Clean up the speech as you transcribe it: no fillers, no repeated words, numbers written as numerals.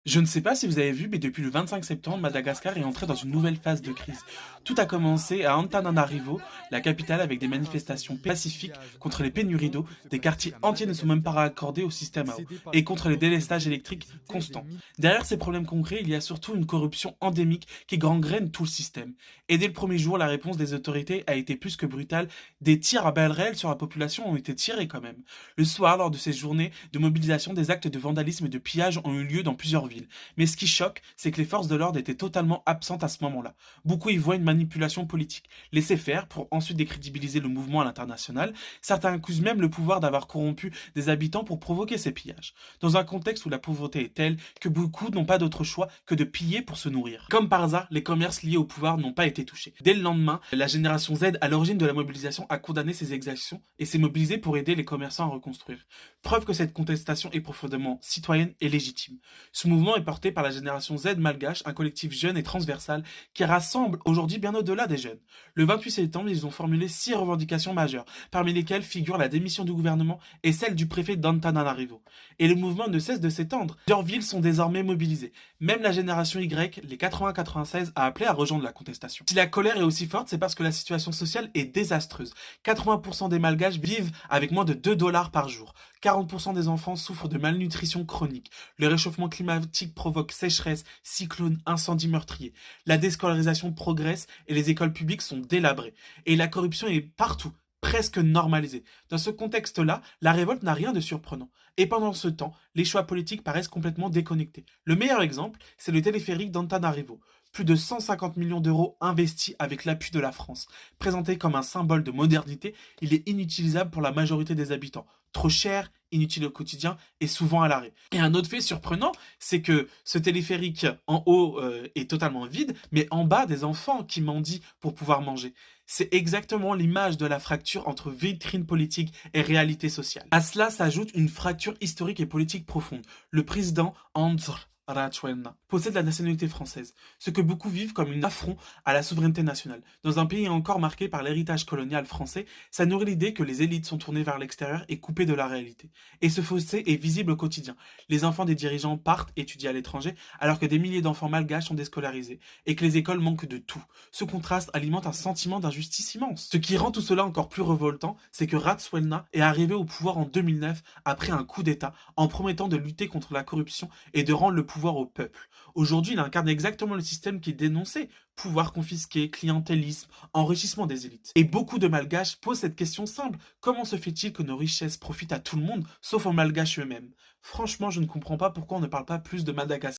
Je ne sais pas si vous avez vu, mais depuis le 25 septembre, Madagascar est entré dans une nouvelle phase de crise. Tout a commencé à Antananarivo, la capitale, avec des manifestations pacifiques contre les pénuries d'eau. Des quartiers entiers ne sont même pas raccordés au système à eau, et contre les délestages électriques constants. Derrière ces problèmes concrets, il y a surtout une corruption endémique qui gangrène tout le système. Et dès le premier jour, la réponse des autorités a été plus que brutale. Des tirs à balles réelles sur la population ont été tirés quand même. Le soir, lors de ces journées de mobilisation, des actes de vandalisme et de pillage ont eu lieu dans plusieurs villes. Mais ce qui choque, c'est que les forces de l'ordre étaient totalement absentes à ce moment-là. Beaucoup y voient une manipulation politique. Laisser faire pour ensuite décrédibiliser le mouvement à l'international. Certains accusent même le pouvoir d'avoir corrompu des habitants pour provoquer ces pillages. Dans un contexte où la pauvreté est telle que beaucoup n'ont pas d'autre choix que de piller pour se nourrir. Comme par hasard, les commerces liés au pouvoir n'ont pas été touchés. Dès le lendemain, la génération Z, à l'origine de la mobilisation, a condamné ces exactions et s'est mobilisée pour aider les commerçants à reconstruire. Preuve que cette contestation est profondément citoyenne et légitime. Ce mouvement est porté par la génération Z malgache, un collectif jeune et transversal qui rassemble aujourd'hui bien au-delà des jeunes. Le 28 septembre, ils ont formulé 6 revendications majeures, parmi lesquelles figurent la démission du gouvernement et celle du préfet d'Antananarivo. Et le mouvement ne cesse de s'étendre. Plusieurs villes sont désormais mobilisées. Même la génération Y, les 80-96, a appelé à rejoindre la contestation. Si la colère est aussi forte, c'est parce que la situation sociale est désastreuse. 80% des malgaches vivent avec moins de 2 dollars par jour. 40% des enfants souffrent de malnutrition chronique. Le réchauffement climatique provoque sécheresse, cyclones, incendies meurtriers. La déscolarisation progresse et les écoles publiques sont délabrées. Et la corruption est partout, presque normalisée. Dans ce contexte-là, la révolte n'a rien de surprenant. Et pendant ce temps, les choix politiques paraissent complètement déconnectés. Le meilleur exemple, c'est le téléphérique d'Antananarivo. Plus de 150 millions d'euros investis avec l'appui de la France. Présenté comme un symbole de modernité, il est inutilisable pour la majorité des habitants. Trop cher, inutile au quotidien et souvent à l'arrêt. Et un autre fait surprenant, c'est que ce téléphérique en haut est totalement vide, mais en bas des enfants qui mendient pour pouvoir manger. C'est exactement l'image de la fracture entre vitrine politique et réalité sociale. À cela s'ajoute une fracture historique et politique profonde. Le président Andrzej Rajoelina possède la nationalité française, ce que beaucoup vivent comme un affront à la souveraineté nationale. Dans un pays encore marqué par l'héritage colonial français, ça nourrit l'idée que les élites sont tournées vers l'extérieur et coupées de la réalité. Et ce fossé est visible au quotidien. Les enfants des dirigeants partent étudier à l'étranger, alors que des milliers d'enfants malgaches sont déscolarisés, et que les écoles manquent de tout. Ce contraste alimente un sentiment d'injustice immense. Ce qui rend tout cela encore plus révoltant, c'est que Rajoelina est arrivé au pouvoir en 2009 après un coup d'État, en promettant de lutter contre la corruption et de rendre le pouvoir au peuple. Aujourd'hui, il incarne exactement le système qui est dénoncé. Pouvoir confisqué, clientélisme, enrichissement des élites. Et beaucoup de malgaches posent cette question simple. Comment se fait-il que nos richesses profitent à tout le monde, sauf aux malgaches eux-mêmes? Franchement, je ne comprends pas pourquoi on ne parle pas plus de Madagascar.